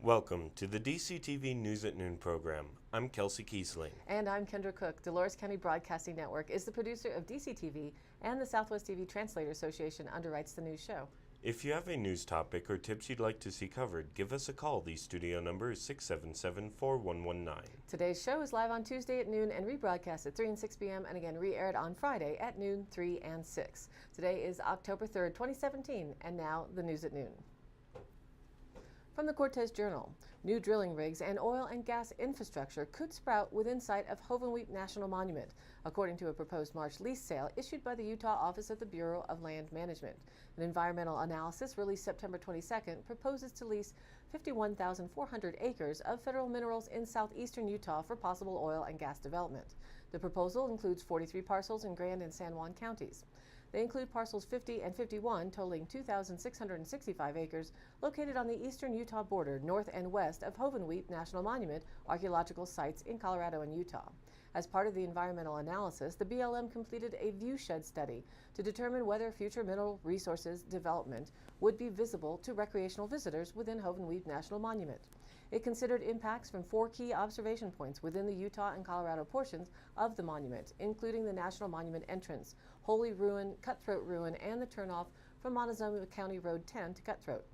Welcome to the DCTV News at Noon program. I'm Kelsey Kiesling. And I'm Kendra Cook. Dolores County Broadcasting Network is the producer of DCTV, and the Southwest TV Translator Association underwrites the news show. If you have a news topic or tips you'd like to see covered, give us a call. The studio number is 677-4119. Today's show is live on Tuesday at noon and rebroadcast at 3 and 6 p.m. and again re-aired on Friday at noon, 3 and 6. Today is October 3rd, 2017, and now the news at noon. From the Cortez Journal, new drilling rigs and oil and gas infrastructure could sprout within sight of Hovenweep National Monument, according to a proposed March lease sale issued by the Utah Office of the Bureau of Land Management. An environmental analysis released September 22nd proposes to lease 51,400 acres of federal minerals in southeastern Utah for possible oil and gas development. The proposal includes 43 parcels in Grand and San Juan counties. They include parcels 50 and 51, totaling 2,665 acres, located on the eastern Utah border, north and west of Hovenweep National Monument archaeological sites in Colorado and Utah. As part of the environmental analysis, the BLM completed a viewshed study to determine whether future mineral resources development would be visible to recreational visitors within Hovenweep National Monument. It considered impacts from 4 key observation points within the Utah and Colorado portions of the monument, including the National Monument entrance, Holy Ruin, Cutthroat Ruin, and the turnoff from Montezuma County Road 10 to Cutthroat.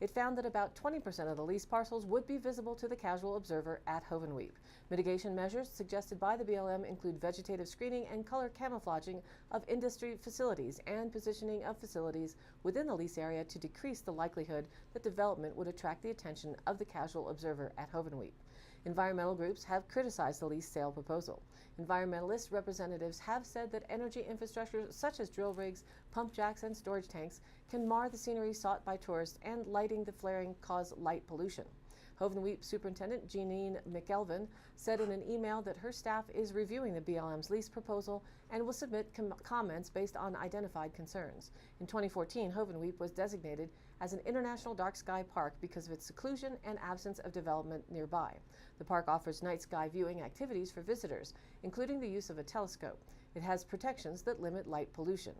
It found that about 20% of the leased parcels would be visible to the casual observer at Hovenweep. Mitigation measures suggested by the BLM include vegetative screening and color camouflaging of industry facilities and positioning of facilities within the lease area to decrease the likelihood that development would attract the attention of the casual observer at Hovenweep. Environmental groups have criticized the lease sale proposal. Environmentalist representatives have said that energy infrastructure such as drill rigs, pump jacks, and storage tanks can mar the scenery sought by tourists, and lighting the flaring cause light pollution. Hovenweep Superintendent Jeanine McElvin said in an email that her staff is reviewing the BLM's lease proposal and will submit comments based on identified concerns. In 2014, Hovenweep was designated as an international dark sky park because of its seclusion and absence of development nearby. The park offers night sky viewing activities for visitors, including the use of a telescope. It has protections that limit light pollution.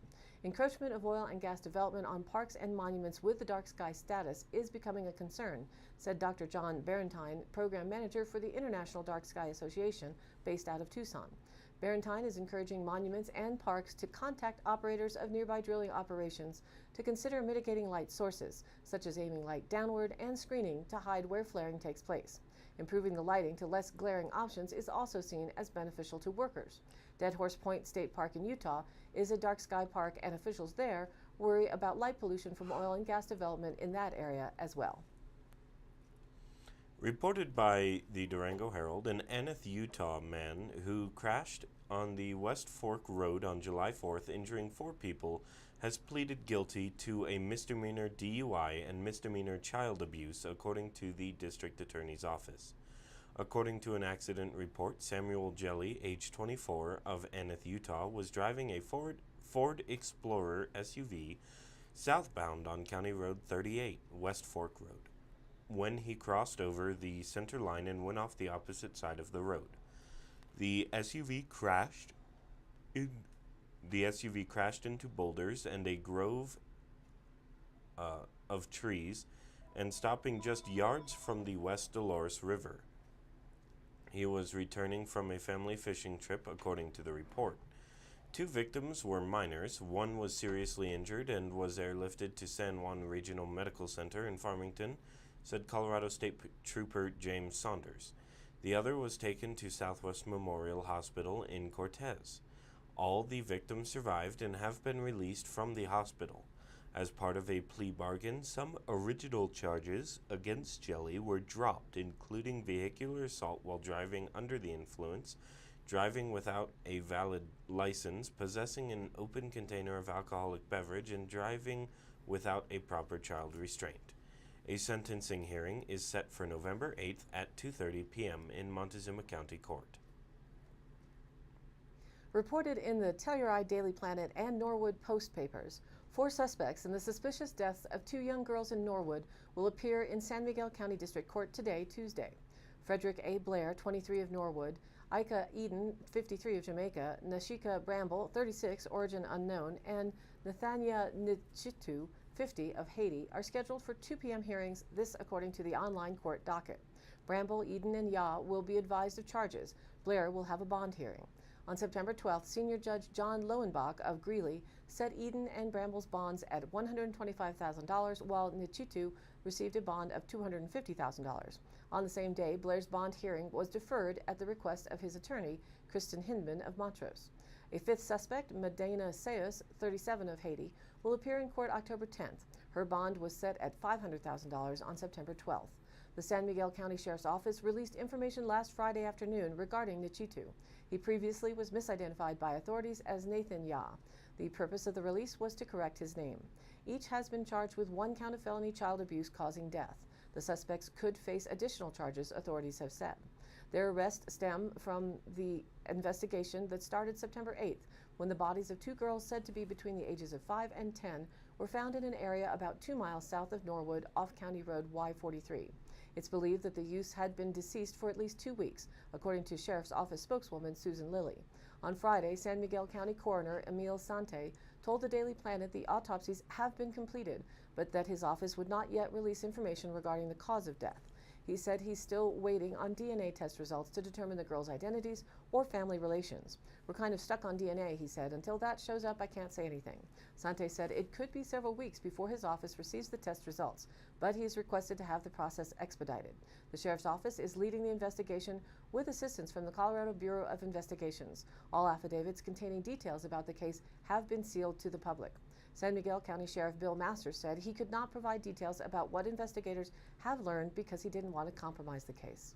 Encroachment of oil and gas development on parks and monuments with the dark sky status is becoming a concern, said Dr. John Barentine, Program Manager for the International Dark Sky Association, based out of Tucson. Barentine is encouraging monuments and parks to contact operators of nearby drilling operations to consider mitigating light sources, such as aiming light downward and screening to hide where flaring takes place. Improving the lighting to less glaring options is also seen as beneficial to workers. Dead Horse Point State Park in Utah is a dark sky park, and officials there worry about light pollution from oil and gas development in that area as well. Reported by the Durango Herald, an Aneth, Utah man who crashed on the West Fork Road on July 4th, injuring 4 people, has pleaded guilty to a misdemeanor DUI and misdemeanor child abuse, according to the district attorney's office. According to an accident report, Samuel Jelly, age 24, of Aneth, Utah, was driving a Ford Explorer SUV southbound on County Road 38, West Fork Road, when he crossed over the center line and went off the opposite side of the road. The SUV crashed into boulders and a grove of trees, and stopping just yards from the West Dolores River. He was returning from a family fishing trip, according to the report. 2 victims were minors. One was seriously injured and was airlifted to San Juan Regional Medical Center in Farmington, said Colorado State Trooper James Saunders. The other was taken to Southwest Memorial Hospital in Cortez. All the victims survived and have been released from the hospital. As part of a plea bargain, some original charges against Jelly were dropped, including vehicular assault while driving under the influence, driving without a valid license, possessing an open container of alcoholic beverage, and driving without a proper child restraint. A sentencing hearing is set for November 8th at 2:30 p.m. in Montezuma County Court. Reported in the Telluride Daily Planet and Norwood Post papers, 4 suspects in the suspicious deaths of 2 young girls in Norwood will appear in San Miguel County District Court today, Tuesday. Frederick A. Blair, 23 of Norwood, Ika Eden, 53 of Jamaica, Nashika Bramble, 36, origin unknown, and Nathania Nchitu, 50 of Haiti are scheduled for 2 p.m. hearings, this according to the online court docket. Bramble, Eden, and Yah will be advised of charges. Blair will have a bond hearing. On September 12th, Senior Judge John Lowenbach of Greeley set Eden and Bramble's bonds at $125,000, while Nichitu received a bond of $250,000. On the same day, Blair's bond hearing was deferred at the request of his attorney, Kristen Hindman of Montrose. A fifth suspect, Medina Seus, 37 of Haiti, will appear in court October 10th. Her bond was set at $500,000 on September 12th. The San Miguel County Sheriff's Office released information last Friday afternoon regarding Nichitu. He previously was misidentified by authorities as Nathan Yah. The purpose of the release was to correct his name. Each has been charged with 1 count of felony child abuse causing death. The suspects could face additional charges, authorities have said. Their arrests stem from the investigation that started September 8th, when the bodies of 2 girls said to be between the ages of 5 and 10 were found in an area about 2 miles south of Norwood off County Road Y43. It's believed that the youths had been deceased for at least 2 weeks, according to Sheriff's Office spokeswoman Susan Lilly. On Friday, San Miguel County Coroner Emil Sante told the Daily Planet the autopsies have been completed, but that his office would not yet release information regarding the cause of death. He said he's still waiting on DNA test results to determine the girls' identities or family relations. We're kind of stuck on DNA, he said. Until that shows up, I can't say anything. Sante said it could be several weeks before his office receives the test results, but he's requested to have the process expedited. The Sheriff's Office is leading the investigation with assistance from the Colorado Bureau of Investigations. All affidavits containing details about the case have been sealed to the public. San Miguel County Sheriff Bill Masters said he could not provide details about what investigators have learned because he didn't want to compromise the case.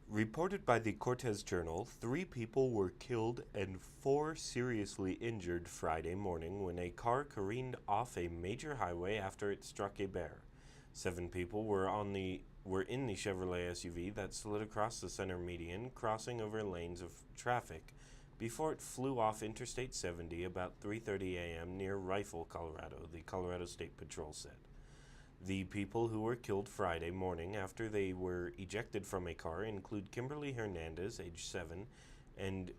Reported by the Cortez Journal, 3 people were killed and 4 seriously injured Friday morning when a car careened off a major highway after it struck a bear. 7 people were in the Chevrolet SUV that slid across the center median, crossing over lanes of traffic before it flew off Interstate 70 about 3:30 a.m. near Rifle, Colorado, the Colorado State Patrol said. The people who were killed Friday morning after they were ejected from a car include Kimberly Hernandez, age 7, and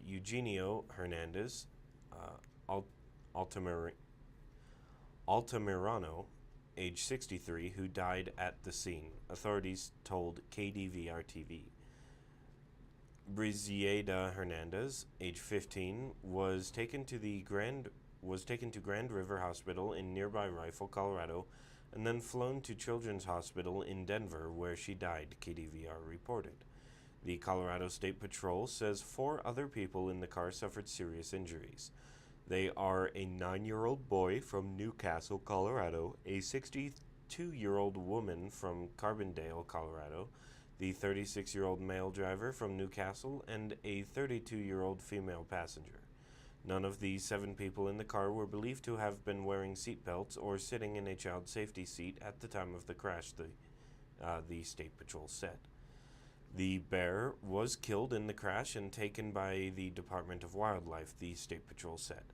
Eugenio Hernandez, Altamirano, age 63, who died at the scene, authorities told KDVR-TV. Brizieda Hernandez, age 15, was taken to Grand River Hospital in nearby Rifle, Colorado, and then flown to Children's Hospital in Denver, where she died, KDVR reported. The Colorado State Patrol says 4 other people in the car suffered serious injuries. They are a 9-year-old boy from Newcastle, Colorado, a 62-year-old woman from Carbondale, Colorado, the 36-year-old male driver from Newcastle, and a 32-year-old female passenger. None of the 7 people in the car were believed to have been wearing seatbelts or sitting in a child safety seat at the time of the crash, the State Patrol said. The bear was killed in the crash and taken by the Department of Wildlife, the State Patrol said.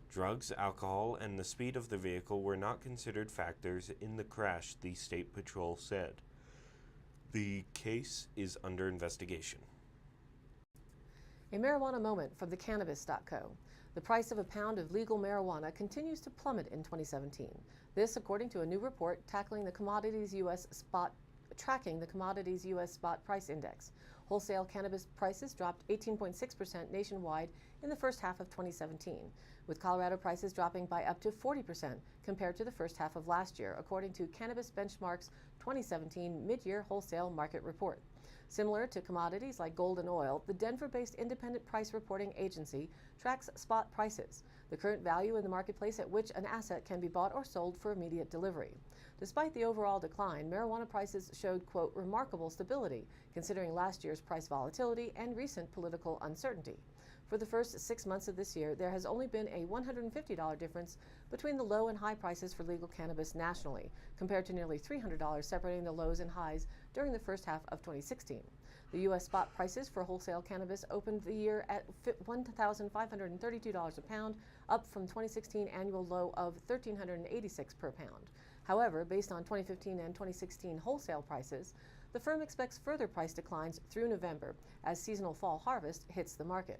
Drugs, alcohol, and the speed of the vehicle were not considered factors in the crash, the State Patrol said. The case is under investigation. A marijuana moment from the Cannabis.co. The price of a pound of legal marijuana continues to plummet in 2017. This, according to a new report tracking the commodities U.S. spot price index. Wholesale cannabis prices dropped 18.6% nationwide in the first half of 2017, with Colorado prices dropping by up to 40% compared to the first half of last year, according to Cannabis Benchmark's 2017 mid-year wholesale market report. Similar to commodities like gold and oil, the Denver-based independent price reporting agency tracks spot prices, the current value in the marketplace at which an asset can be bought or sold for immediate delivery. Despite the overall decline, marijuana prices showed, quote, remarkable stability, considering last year's price volatility and recent political uncertainty. For the first 6 months of this year, there has only been a $150 difference between the low and high prices for legal cannabis nationally, compared to nearly $300 separating the lows and highs during the first half of 2016. The U.S. spot prices for wholesale cannabis opened the year at $1,532 a pound, up from 2016 annual low of $1,386 per pound. However, based on 2015 and 2016 wholesale prices, the firm expects further price declines through November as seasonal fall harvest hits the market.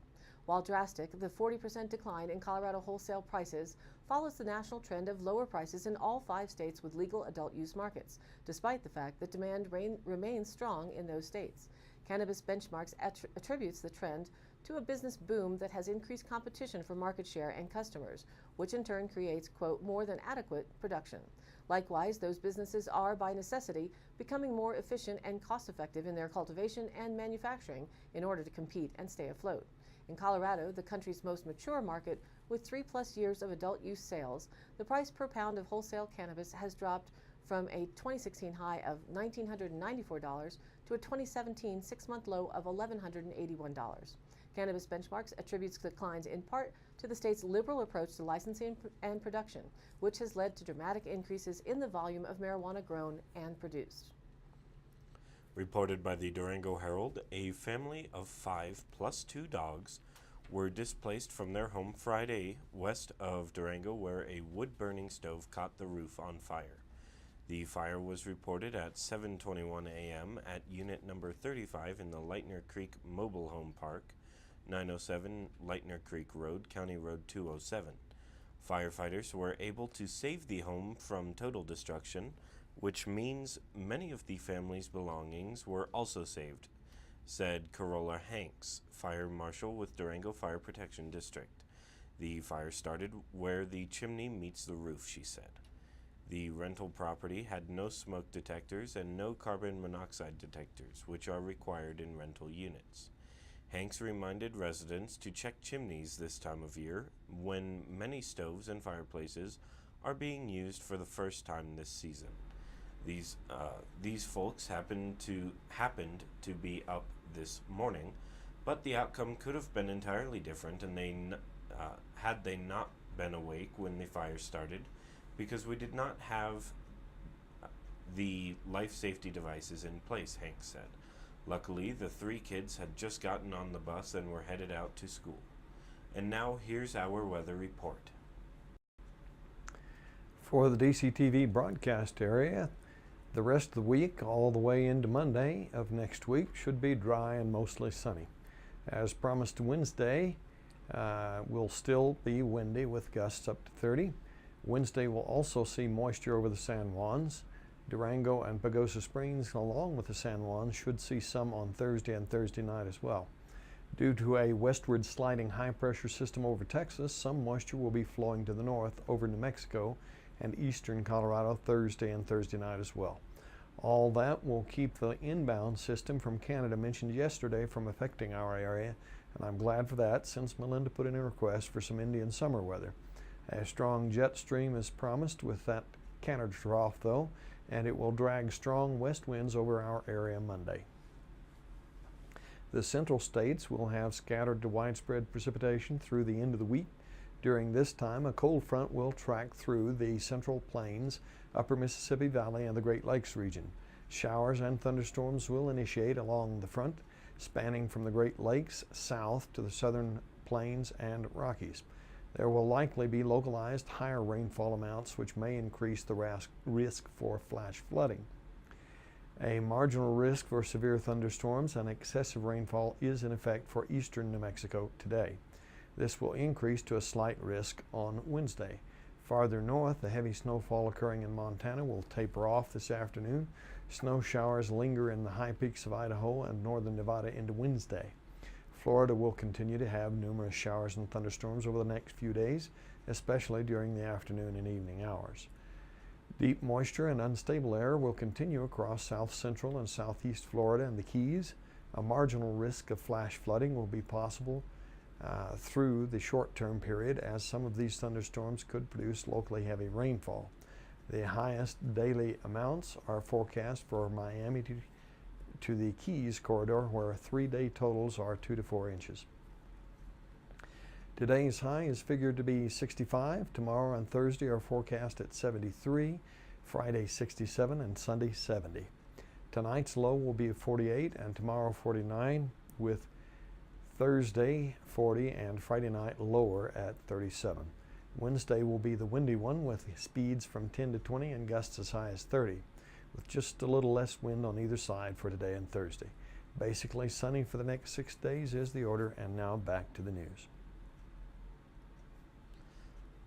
While drastic, the 40% decline in Colorado wholesale prices follows the national trend of lower prices in all 5 states with legal adult use markets, despite the fact that demand remains strong in those states. Cannabis Benchmarks attributes the trend to a business boom that has increased competition for market share and customers, which in turn creates, quote, more than adequate production. Likewise, those businesses are, by necessity, becoming more efficient and cost-effective in their cultivation and manufacturing in order to compete and stay afloat. In Colorado, the country's most mature market, with 3+ years of adult use sales, the price per pound of wholesale cannabis has dropped from a 2016 high of $1,994 to a 2017 6-month low of $1,181. Cannabis Benchmarks attributes declines in part to the state's liberal approach to licensing and production, which has led to dramatic increases in the volume of marijuana grown and produced. Reported by the Durango Herald, a family of 5 plus 2 dogs were displaced from their home Friday west of Durango, where a wood-burning stove caught the roof on fire. The fire was reported at 7:21 a.m. at unit number 35 in the Lightner Creek Mobile Home Park, 907 Lightner Creek Road, County Road 207. Firefighters were able to save the home from total destruction, which means many of the family's belongings were also saved, said Carola Hanks, fire marshal with Durango Fire Protection District. The fire started where the chimney meets the roof, she said. The rental property had no smoke detectors and no carbon monoxide detectors, which are required in rental units. Hanks reminded residents to check chimneys this time of year, when many stoves and fireplaces are being used for the first time this season. These folks happened to be up this morning, but the outcome could have been entirely different, and had they not been awake when the fire started, because we did not have the life safety devices in place, Hanks said. Luckily, the 3 kids had just gotten on the bus and were headed out to school. And now here's our weather report. For the DCTV broadcast area, the rest of the week, all the way into Monday of next week, should be dry and mostly sunny. As promised, Wednesday will still be windy with gusts up to 30. Wednesday will also see moisture over the San Juans. Durango and Pagosa Springs, along with the San Juans, should see some on Thursday and Thursday night as well. Due to a westward sliding high-pressure system over Texas, some moisture will be flowing to the north over New Mexico and eastern Colorado Thursday and Thursday night as well. All that will keep the inbound system from Canada mentioned yesterday from affecting our area, and I'm glad for that, since Melinda put in a request for some Indian summer weather. A strong jet stream is promised with that Canada trough, though, and it will drag strong west winds over our area Monday. The central states will have scattered to widespread precipitation through the end of the week. During this time, a cold front will track through the Central Plains, Upper Mississippi Valley, and the Great Lakes region. Showers and thunderstorms will initiate along the front, spanning from the Great Lakes south to the Southern Plains and Rockies. There will likely be localized higher rainfall amounts, which may increase the risk for flash flooding. A marginal risk for severe thunderstorms and excessive rainfall is in effect for eastern New Mexico today. This will increase to a slight risk on Wednesday. Farther north, the heavy snowfall occurring in Montana will taper off this afternoon. Snow showers linger in the high peaks of Idaho and northern Nevada into Wednesday. Florida will continue to have numerous showers and thunderstorms over the next few days, especially during the afternoon and evening hours. Deep moisture and unstable air will continue across south central and southeast Florida and the Keys. A marginal risk of flash flooding will be possible through the short-term period, as some of these thunderstorms could produce locally heavy rainfall. The highest daily amounts are forecast for Miami to the Keys corridor, where 3-day totals are 2 to 4 inches. Today's high is figured to be 65. Tomorrow and Thursday are forecast at 73, Friday 67, and Sunday 70. Tonight's low will be at 48, and tomorrow 49, with Thursday 40 and Friday night lower at 37. Wednesday will be the windy one, with speeds from 10 to 20 and gusts as high as 30, with just a little less wind on either side for today and Thursday. Basically sunny for the next 6 days is the order, and now back to the news.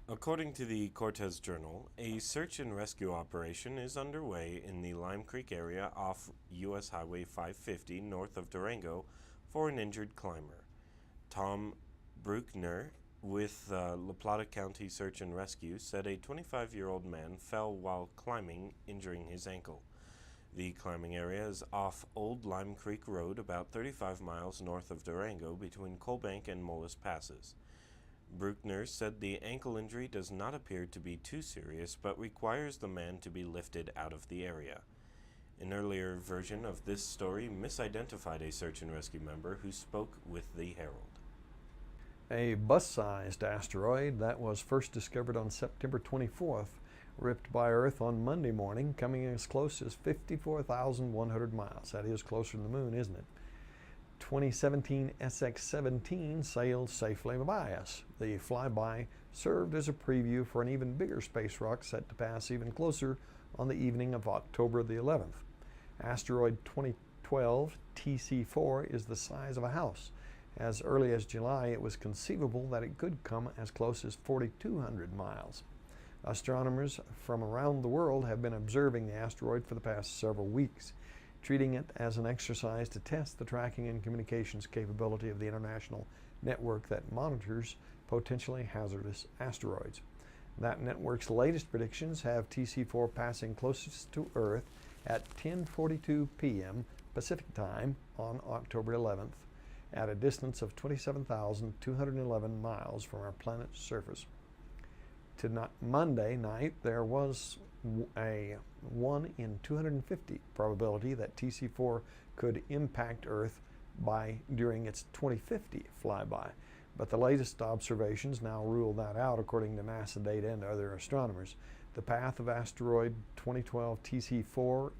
According to the Cortez Journal, a search and rescue operation is underway in the Lime Creek area off U.S. Highway 550 north of Durango for an injured climber. Tom Bruckner with La Plata County Search and Rescue said a 25-year-old man fell while climbing, injuring his ankle. The climbing area is off Old Lime Creek Road, about 35 miles north of Durango, between Coalbank and Molas Passes. Bruckner said the ankle injury does not appear to be too serious, but requires the man to be lifted out of the area. An earlier version of this story misidentified a search and rescue member who spoke with the Herald. A bus-sized asteroid that was first discovered on September 24th ripped by Earth on Monday morning, coming as close as 54,100 miles. That is closer to the moon, isn't it? 2017 SX-17 sailed safely by us. The flyby served as a preview for an even bigger space rock set to pass even closer on the evening of October the 11th. Asteroid 2012 TC4 is the size of a house. As early as July, it was conceivable that it could come as close as 4,200 miles. Astronomers from around the world have been observing the asteroid for the past several weeks, treating it as an exercise to test the tracking and communications capability of the international network that monitors potentially hazardous asteroids. That network's latest predictions have TC4 passing closest to Earth at 10:42 p.m. Pacific Time on October 11th, at a distance of 27,211 miles from our planet's surface. Monday night, there was a 1 in 250 probability that TC4 could impact Earth during its 2050 flyby, but the latest observations now rule that out according to NASA data and other astronomers. The path of asteroid 2012 TC4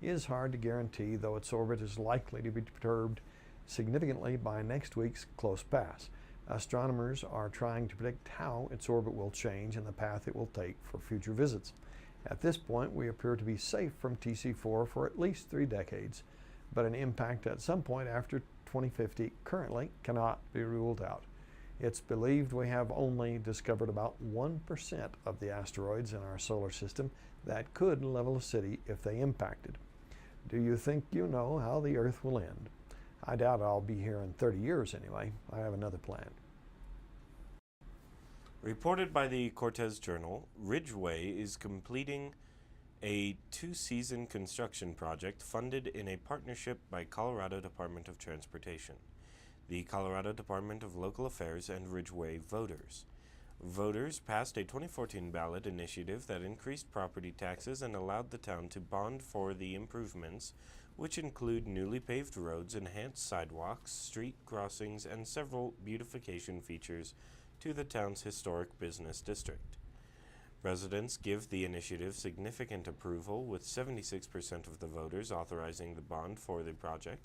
is hard to guarantee, though its orbit is likely to be perturbed significantly by next week's close pass. Astronomers are trying to predict how its orbit will change and the path it will take for future visits. At this point, we appear to be safe from TC4 for at least 3 decades, but an impact at some point after 2050 currently cannot be ruled out. It's believed we have only discovered about 1% of the asteroids in our solar system that could level a city if they impacted. Do you think you know how the Earth will end? I doubt I'll be here in 30 years anyway. I have another plan. Reported by the Cortez Journal, Ridgeway is completing a 2-season construction project funded in a partnership by Colorado Department of Transportation, the Colorado Department of Local Affairs, and Ridgeway voters. Voters passed a 2014 ballot initiative that increased property taxes and allowed the town to bond for the improvements, which include newly paved roads, enhanced sidewalks, street crossings, and several beautification features to the town's historic business district. Residents give the initiative significant approval, with 76% of the voters authorizing the bond for the project.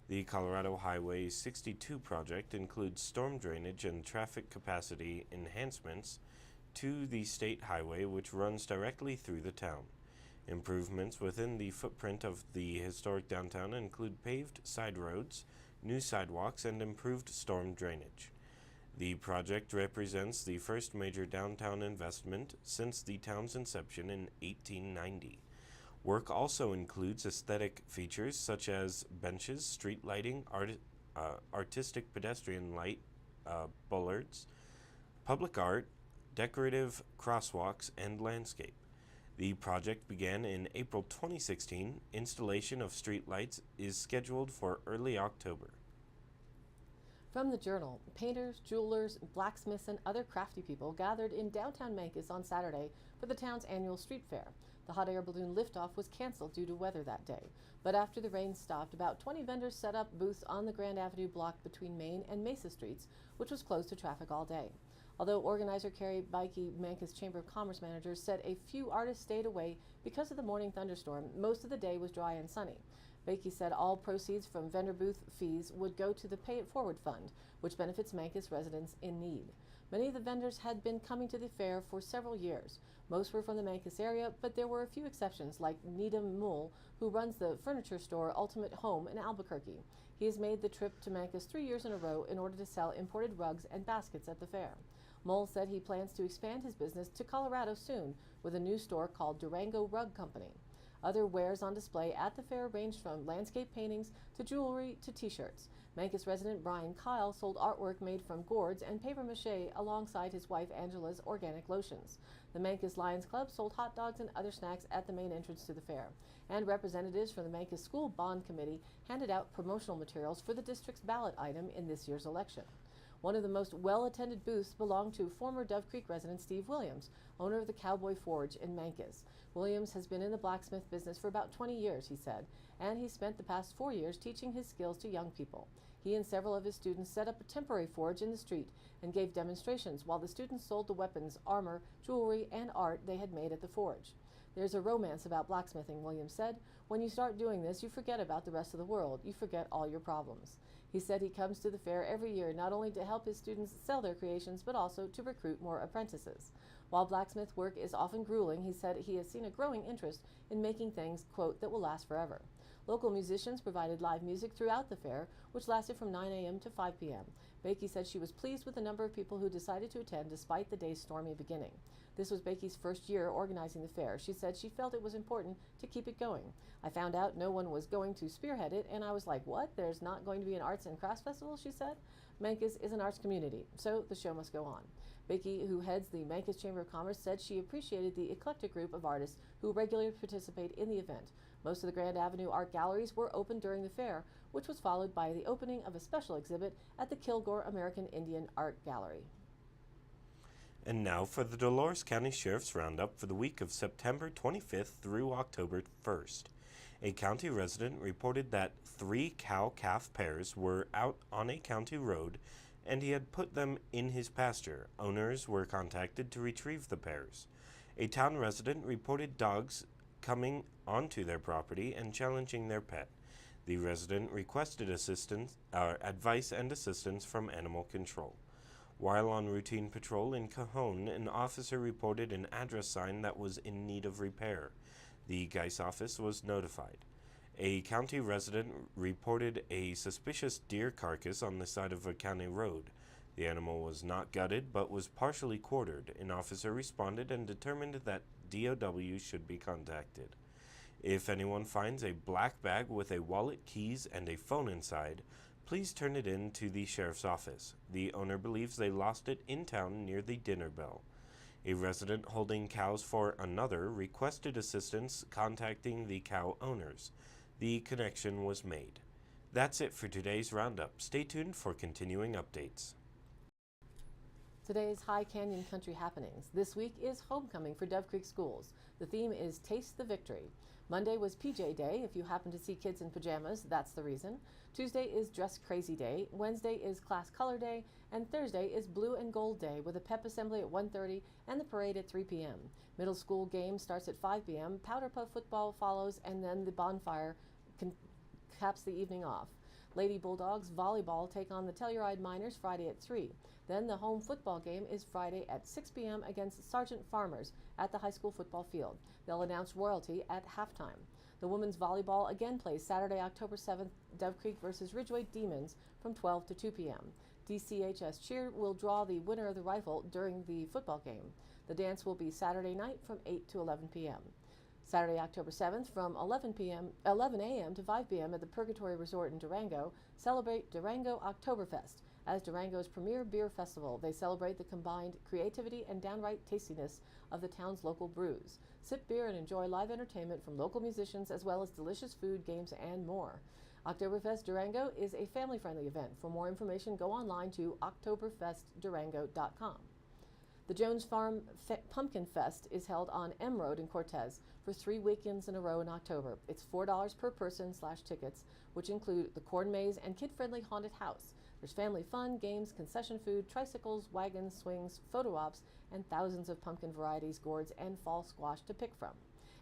The Colorado Highway 62 project includes storm drainage and traffic capacity enhancements to the state highway, which runs directly through the town. Improvements within the footprint of the historic downtown include paved side roads, new sidewalks, and improved storm drainage. The project represents the first major downtown investment since the town's inception in 1890. Work also includes aesthetic features such as benches, street lighting, artistic pedestrian light bollards, public art, decorative crosswalks, and landscape. The project began in April 2016. Installation of street lights is scheduled for early October. From the Journal, painters, jewelers, blacksmiths, and other crafty people gathered in downtown Memphis on Saturday for the town's annual street fair. The hot air balloon liftoff was canceled due to weather that day, but after the rain stopped, about 20 vendors set up booths on the Grand Avenue block between Main and Mesa Streets, which was closed to traffic all day. Although organizer Carrie Beike, Memphis Chamber of Commerce manager, said a few artists stayed away because of the morning thunderstorm, most of the day was dry and sunny. Beike said all proceeds from vendor booth fees would go to the Pay It Forward Fund, which benefits Memphis residents in need. Many of the vendors had been coming to the fair for several years. Most were from the Mancos area, but there were a few exceptions, like Needham Mull, who runs the furniture store Ultimate Home in Albuquerque. He has made the trip to Mancos 3 years in a row in order to sell imported rugs and baskets at the fair. Mull said he plans to expand his business to Colorado soon with a new store called Durango Rug Company. Other wares on display at the fair ranged from landscape paintings to jewelry to t-shirts. Mancos resident Brian Kyle sold artwork made from gourds and papier-mâché alongside his wife Angela's organic lotions. The Mancos Lions Club sold hot dogs and other snacks at the main entrance to the fair. And representatives from the Mancos School Bond Committee handed out promotional materials for the district's ballot item in this year's election. One of the most well-attended booths belonged to former Dove Creek resident Steve Williams, owner of the Cowboy Forge in Mancos. Williams has been in the blacksmith business for about 20 years, he said, and he spent the past 4 years teaching his skills to young people. He and several of his students set up a temporary forge in the street and gave demonstrations while the students sold the weapons, armor, jewelry, and art they had made at the forge. There's a romance about blacksmithing, Williams said. When you start doing this, you forget about the rest of the world. You forget all your problems. He said he comes to the fair every year not only to help his students sell their creations, but also to recruit more apprentices. While blacksmith work is often grueling, he said he has seen a growing interest in making things, quote, that will last forever. Local musicians provided live music throughout the fair, which lasted from 9 a.m. to 5 p.m. Becky said she was pleased with the number of people who decided to attend despite the day's stormy beginning. This was Becky's first year organizing the fair. She said she felt it was important to keep it going. I found out no one was going to spearhead it, and I was like, what? There's not going to be an arts and crafts festival, she said. Mancos is an arts community, so the show must go on. Becky, who heads the Mancos Chamber of Commerce, said she appreciated the eclectic group of artists who regularly participate in the event. Most of the Grand Avenue art galleries were open during the fair, which was followed by the opening of a special exhibit at the Kilgore American Indian Art Gallery. And now for the Dolores County Sheriff's Roundup for the week of September 25th through October 1st. A county resident reported that 3 cow-calf pairs were out on a county road and he had put them in his pasture. Owners were contacted to retrieve the pairs. A town resident reported dogs coming onto their property and challenging their pet. The resident requested advice and assistance from animal control. While on routine patrol in Cajon, an officer reported an address sign that was in need of repair. The Geis office was notified. A county resident reported a suspicious deer carcass on the side of a county road. The animal was not gutted but was partially quartered. An officer responded and determined that DOW should be contacted. If anyone finds a black bag with a wallet, keys, and a phone inside, please turn it in to the sheriff's office. The owner believes they lost it in town near the dinner bell. A resident holding cows for another requested assistance contacting the cow owners. The connection was made. That's it for today's roundup. Stay tuned for continuing updates. Today's High Canyon Country happenings. This week is homecoming for Dove Creek schools. The theme is Taste the Victory. Monday was PJ Day. If you happen to see kids in pajamas, that's the reason. Tuesday is Dress Crazy Day. Wednesday is Class Color Day. And Thursday is Blue and Gold Day with a pep assembly at 1:30 and the parade at 3 p.m. Middle school game starts at 5 p.m. Powder Puff football follows, and then the bonfire caps the evening off. Lady Bulldogs volleyball take on the Telluride Miners Friday at 3. Then the home football game is Friday at 6 p.m. against Sargent Farmers at the high school football field. They'll announce royalty at halftime. The women's volleyball again plays Saturday, October 7th, Dove Creek versus Ridgeway Demons from 12 to 2 p.m. DCHS Cheer will draw the winner of the rifle during the football game. The dance will be Saturday night from 8 to 11 p.m. Saturday, October 7th from 11 a.m. to 5 p.m. at the Purgatory Resort in Durango, celebrate Durango Oktoberfest. As Durango's premier beer festival, they celebrate the combined creativity and downright tastiness of the town's local brews. Sip beer and enjoy live entertainment from local musicians as well as delicious food, games, and more. Oktoberfest Durango is a family-friendly event. For more information, go online to oktoberfestdurango.com. The Jones Farm Pumpkin Fest is held on M Road in Cortez for 3 weekends in a row in October. It's $4 per person/tickets, which include the corn maze and kid-friendly haunted house. There's family fun, games, concession food, tricycles, wagons, swings, photo ops, and thousands of pumpkin varieties, gourds, and fall squash to pick from.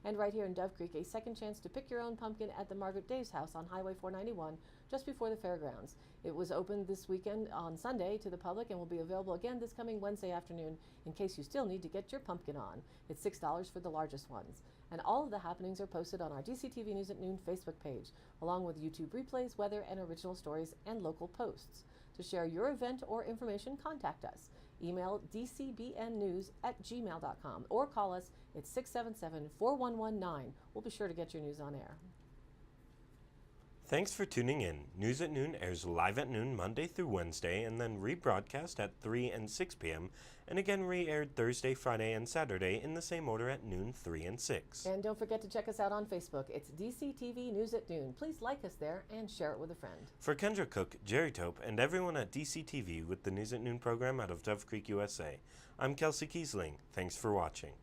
And right here in Dove Creek, a second chance to pick your own pumpkin at the Margaret Dave's house on Highway 491 just before the fairgrounds. It was opened this weekend on Sunday to the public and will be available again this coming Wednesday afternoon in case you still need to get your pumpkin on. It's $6 for the largest ones. And all of the happenings are posted on our DCTV News at Noon Facebook page, along with YouTube replays, weather, and original stories and local posts. To share your event or information, contact us. Email dcbnnews@gmail.com or call us at 677-4119. We'll be sure to get your news on air. Thanks for tuning in. News at Noon airs live at noon Monday through Wednesday and then rebroadcast at 3 and 6 p.m. and again re-aired Thursday, Friday, and Saturday in the same order at noon, 3, and 6. And don't forget to check us out on Facebook. It's DCTV News at Noon. Please like us there and share it with a friend. For Kendra Cook, Jerry Tope, and everyone at DCTV with the News at Noon program out of Dove Creek, USA, I'm Kelsey Kiesling. Thanks for watching.